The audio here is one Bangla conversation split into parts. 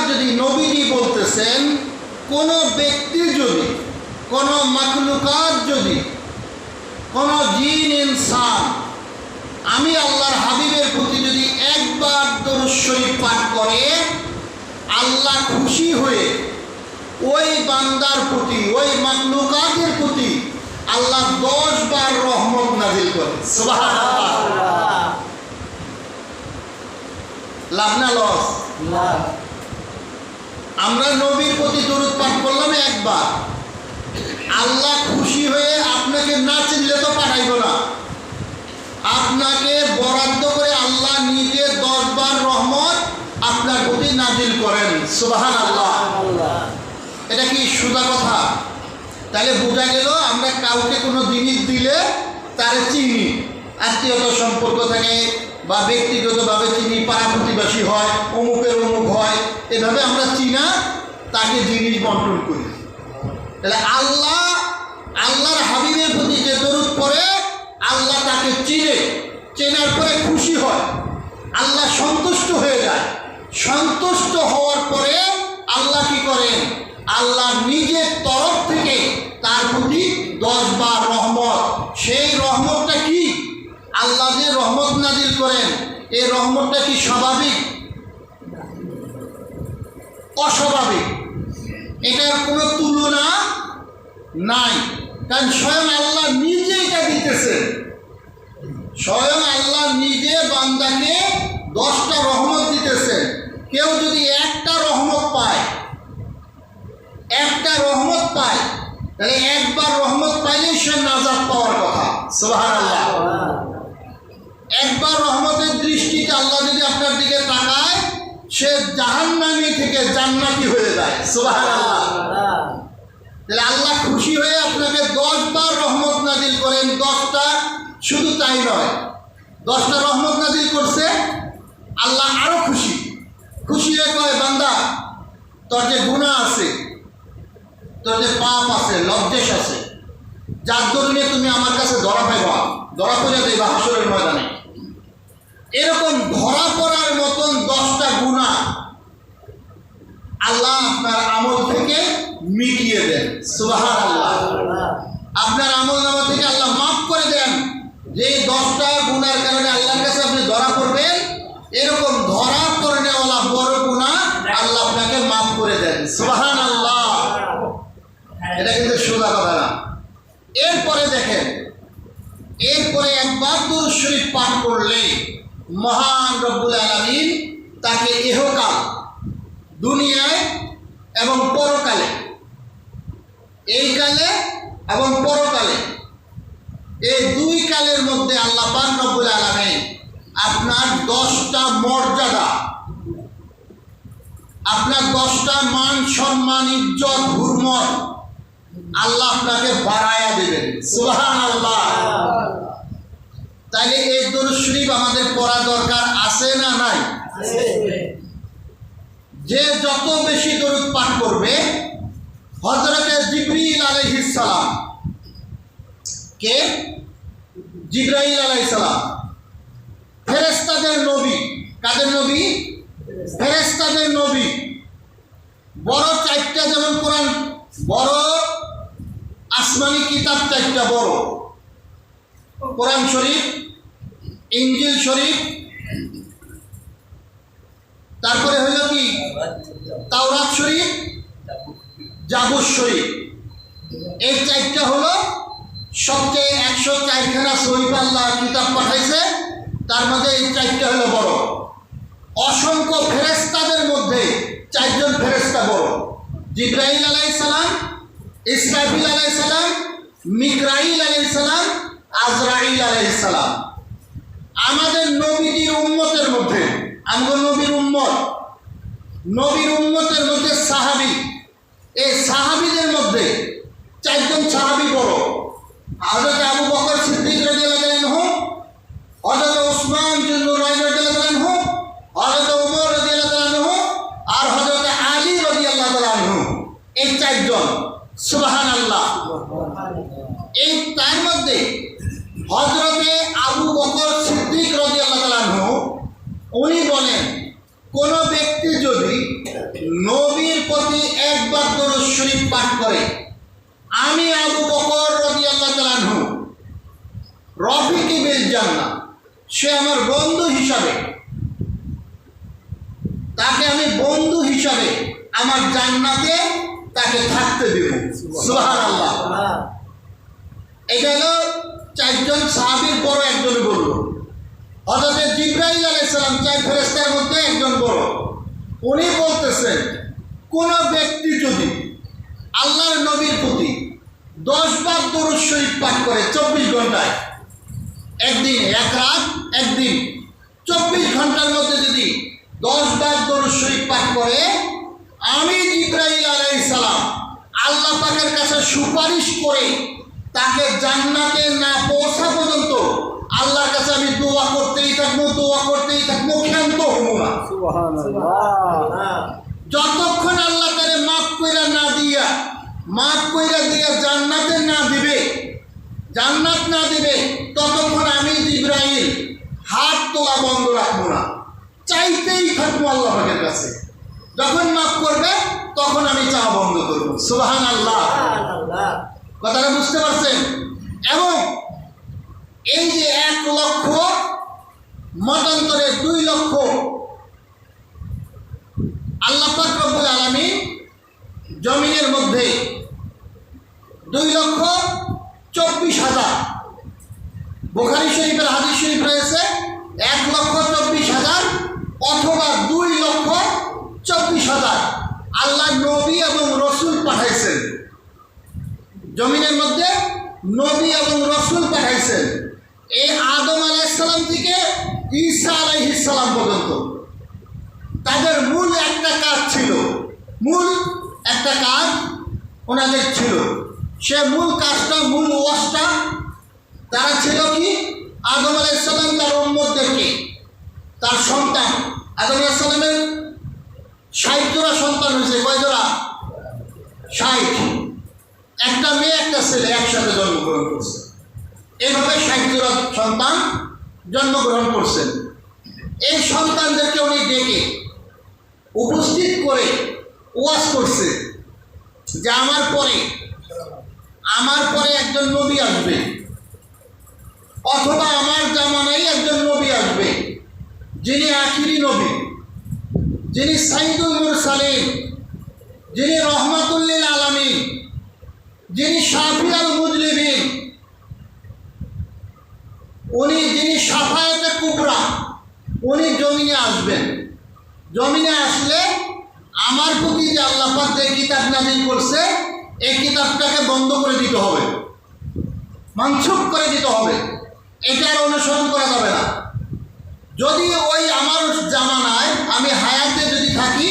যদি নবীজি বলতেছেন কোন ব্যক্তি যদি, কোন মাখলুকাত যদি, কোন জিন ইনসান আমি আল্লাহর হাবিবের প্রতি যদি একবার দরুদ শরীফ পাঠ করে, আল্লাহ খুশি হয়ে ওই বান্দার প্রতি, ওই মাখলুকাতের প্রতি আল্লাহ 10 বার রহমত নাযিল করে। সুবহানাল্লাহ। লাভ না লস? আমরা নবীর প্রতি দরুদ পাঠ করলাম একবার, আল্লাহ খুশি হয়ে আপনাকে না চিনলে তো পাঠাইব না, আপনাকে বরাদ্দ করে আল্লাহ নিজে 10 বার রহমত আপনার প্রতি নাযিল করেন। সুবহানাল্লাহ। এটা কি সোজা কথা? তাহলে বোঝা গেল আমরা কাউকে কোনো জিনিস দিলে তারে চিনি, আত্মীয়তা সম্পর্ক থাকে বা ব্যক্তিগতভাবে চিনি, পাড়া প্রতিবেশী হয়, অমুকের অমুক হয়, এভাবে আমরা চিনা তাকে জিনিস বন্টন করি। তাহলে আল্লাহর হাবিবের প্রতি যে দরুদ পড়ে আল্লাহ তাকে চিনে, চেনার পরে খুশি হয়, আল্লাহ সন্তুষ্ট হয়ে যায়। সন্তুষ্ট হওয়ার পরে আল্লাহ কি করেন? আল্লাহ নিজের তরফ থেকে তার প্রতি 10 বার রহমত। সেই রহমতটা কি? আল্লাহ যে রহমত নাযিল করেন, এই রহমতটা কি স্বাভাবিক? অস্বাভাবিক। এটার কোনো তুলনা নাই, কারণ স্বয়ং আল্লাহ নিজে এটা দিতেছেন। স্বয়ং আল্লাহ নিজে বান্দাকে 10টা রহমত দিতেছেন। কেউ যদি একটা রহমত পায়, তাহলে একবার রহমত পাইলেই সে নাজাত পাওয়ার কথা। সুবহানাল্লাহ। একবার রহমতের দৃষ্টিতে আল্লাহ যদি আপনার দিকে তাকায়, সে জাহান্নামী থেকে জান্নাতি হয়ে যায়। সুবহানাল্লাহ। তাহলে আল্লাহ খুশি হয়ে আপনাকে 10 বার রহমত নাযিল করেন। 10টা, শুধু তাই নয়, 10টা রহমত নাযিল করছে, আল্লাহ আরো খুশি হয়ে কয়, বান্দা তোর যে গুনাহ আছে, তোর যে পাপ আছে, লজ্জেশ আছে, যার দরুনে তুমি আমার কাছে ধরা পড়ে দেবা হাসরের ময়দানে, এরকম ধরা পড়ার মতন 10টা গুনাহ আল্লাহ আপনার আমল থেকে মিটিয়ে দেন। সুবহানাল্লাহ। আপনার আমল নামা থেকে আল্লাহ মাফ করে দেন। যে 10টা গুনার কারণে আল্লাহর কাছে আপনি ধরা পড়বেন, এরকম ধরা পড়নেওয়ালা বড় গুনাহ আল্লাহ আপনাকে মাফ করে দেন। সুবহানাল্লাহ। এটা কিন্তু সোজা কথা না। এরপরে দেখেন, এরপরে একবার দরুদ শরীফ পাঠ করলে মহান রব্বুল আলামিন তাকে ইহকাল, দুনিয়ায় এবং পরকালে, এই কালে এবং পরকালে, এই 2 কালের মধ্যে আল্লাহ পাক রব্বুল আলামিন আপনার 10টা মর্যাদা, আপনার 10টা মান সম্মান, ইজ্জত, হুরমত আল্লাহ আপনাকে বাড়ায়া দেবেন। সুবহানাল্লাহ। তাইলে এই দরুদ শরীফ আমাদের পড়া দরকার আছে না নাই? যে যত বেশি দরুদ পাঠ করবে, হযরতে জিবরিল আলাইহিস সালাম, কে? জিবরাইল আলাইহিস সালাম, ফেরেশতাদের নবী। কাদের নবী? ফেরেশতাদের নবী। বড় 4টা, যেমন কোরআন বড়, আসমানি কিতাব 4টা বড়, কোরআন শরীফ, ইনজিল শরীফ, তারপরে হইল কি তাওরাত শরীফ, জাবুর শরীফ। এই 4টা হলো সবচেয়ে 104খানা শরীফ আল্লাহ কিতাব পাঠাইছে, তার মধ্যে এই 4টা হলো বড়। অসংখ্য ফেরেশতাদের মধ্যে 4 জন ফেরেশতা বড়, জিবরাইল আলাইহিস সালাম, ইসরাফিল আলাইহিস সালাম, মিকরাইল আলাইহিস সালাম, আজরাইল আলাইহিস সালাম। আমাদের নবীর উম্মতের মধ্যে, আমগো নবীর উম্মতের মধ্যে সাহাবী, এই সাহাবীদের মধ্যে 4 জন সাহাবী বড়। হযরত আবু বকর সিদ্দিক রাদিয়াল্লাহু আনহু, হযরত ওসমান বিন নুরাইন রাদিয়াল্লাহু আনহু, হযরত ওমর রাদিয়াল্লাহু আনহু, আর হযরত আলী রাদিয়াল্লাহু আনহু। এই 4 জন। সুবহানাল্লাহ। এই তার মধ্যে হযরতে আবু বকর সিদ্দিক রাদিয়াল্লাহু আনহু উনি বলেন, কোন ব্যক্তি ব্যক্তি যদি নবীর প্রতি একবার দরুদ শরীফ পাঠ করে, আমি আবু বকর রাদিয়াল্লাহু তাআলা আনহু রফিকি বিল জান্নাহ, সে আমার বন্ধু হিসাবে, তাকে আমি বন্ধু হিসাবে আমার জান্নাতে তাকে থাকতে দেব। সুবহানাল্লাহ। এটা হলো চারজন সাহাবীর বড় একজন বলল। হযরত জিবরাইল আলাইহিস সালাম চার ফেরেশতার মধ্যে একজন বড়, উনি বলতেছেন কোন ব্যক্তি যদি আল্লাহর নবীর প্রতি 10 বার দরুদ শরীফ পাঠ করে 24 ঘন্টায়, একদিন, এক রাত একদিন, 24 ঘন্টার মধ্যে যদি 10 বার দরুদ শরীফ পাঠ করে, আমি জিবরাইল আলাইহিস সালাম আল্লাহ পাকের কাছে সুপারিশ করে তাকে জান্নাতে না পৌঁছা পর্যন্ত আল্লাহর কাছে আমি দোয়া করতেই থাকবো, ক্ষান্ত হবো না। যতক্ষণ আল্লাহ তারে মাফ কইরা দিয়া জান্নাত না দিবে ততক্ষণ আমি জিবরাইল হাত তোলা বন্ধ রাখবো না, চাইতেই থাকবো আল্লাহ পাকের কাছে। যখন মাফ করবে তখন আমি চাওয়া বন্ধ করবো। সুবহানাল্লাহ। কথাটা বুঝতে পারছেন? এবং এই যে 1 লক্ষ মতান্তরে 2 লক্ষ আল্লাহ পাক রব্বুল আলামিন জমিনের মধ্যে 2,24,000, বুখারী শরীফের হাদিস শরীফ রয়েছে 1,24,000 অথবা 2,24,000 আল্লাহ নবী এবং রসুল পাঠাইছেন জমিনের মধ্যে, নবী এবং রসুল পাঠাইছেন এই আদম আলাইহিস সালাম থেকে ঈসা আলাইহিস সালাম পর্যন্ত। তাদের মূল একটা কাজ ওনাদের ছিল। সে মূল কাজটা, মূল ওয়াজটা তারা ছিল কি? আদম আলাইহিস সালাম তার উম্মতদেরকে, তার সন্তান আদম আলাইহিস সালামের 60 জোড়া সন্তান হয়েছে। কয় জোড়া? 60। একটা মেয়ে একটা ছেলে একসাথে জন্মগ্রহণ করছে। এইভাবে 60 জোড়া সন্তান জন্মগ্রহণ করছেন। এই সন্তানদেরকে উনি ডেকে উপস্থিত করে ওয়াজ করছে যে আমার পরে একজন নবী আসবে, অথবা আমার জামানায় একজন নবী আসবে, যিনি আখিরি নবী, যিনি সাইয়্যিদুল মুরসালিন, যিনি রহমাতুল লিল আলামিন, যিনি শাফিউল মুজলিমিন, উনি যিনি শাফায়াতে কুবরা, উনি জমিনে আসবেন। জমিনে আসলে আমার প্রতি যে আল্লাহ পাক যে কিতাব নাযিল করছে এই কিতাবটাকে বন্ধ করে দিতে হবে, মানসুখ করে দিতে হবে, এটার অনুসরণ করা যাবে না। যদি ওই আমার জামানায় আমি হায়াতে যদি থাকি,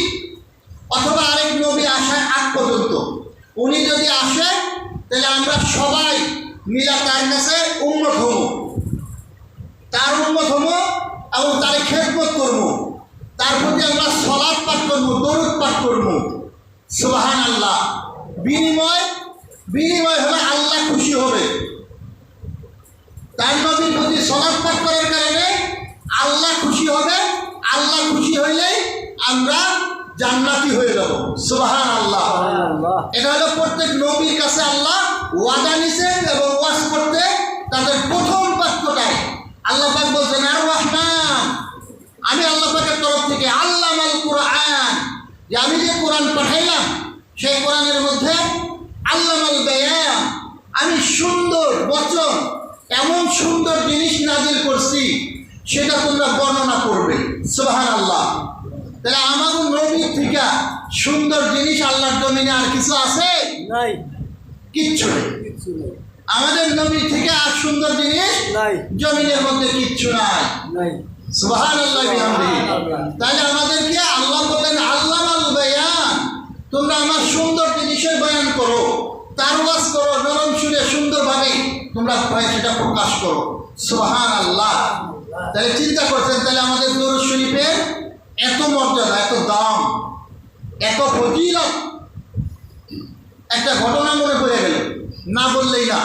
অথবা আরেক নবী আসার আগ পর্যন্ত উনি যদি আসে, তাহলে আমরা সবাই মিলা তার কাছে উম্মত হব, এবং তার খেদমত করব, তার প্রতি আমরা সালাত পাঠ করব, দরুদ পাঠ করব। সুবহানাল্লাহ। বিনিময় হলে আল্লাহ খুশি হবে। তার নবীর প্রতি সালাত পাঠ করার কারণে আল্লাহ খুশি হবে। আল্লাহ খুশি হইলেই আমরা জান্নাতি হয়ে যাব। সুবহানাল্লাহ। এটা হলো প্রত্যেক নবীর কাছে আল্লাহ ওয়াদা নিছেন, এবং ওয়াজ করতে তাদের প্রথম বাক্যটাই আল্লাহ পাক বলছেন আর রহমান, আমি আল্লাহ পাকের তরফ থেকে আল্লামাল কুরআন, যে আমি যে কোরআন পাঠাইলাম সেই কোরআনের মধ্যে আল্লামাল বায়ান, আমি সুন্দর বচন, এমন সুন্দর জিনিস নাজিল করছি সেটা তোমরা বর্ণনা করবে। সুবহানাল্লাহ। তাহলে আমার নবীর থেকে সুন্দর জিনিস আল্লাহর জমিনে আর কিছু আছে? নাই, কিচ্ছু নেই। আমাদের নবীর থেকে আর সুন্দর জিনিস জমিনের মধ্যে কিচ্ছু নাই। সুবহানাল্লাহ বিহামদিহি। তাহলে আমাদেরকে আল্লাহ বলেন আল্লামাল বায়ান, তোমরা আমার সুন্দর জিনিসের বয়ান করো, তার ওয়াজ করো, নরম সুরে সুন্দরভাবে তোমরা সেটা প্রকাশ করো। সুবহানাল্লাহ। তাহলে চিন্তা করছেন, তাহলে আমাদের দরুদ শরীফের এত মর্যাদা, এত দাম, এত ফজিলত। একটা ঘটনা মনে পড়ে গেল, না বললেই না।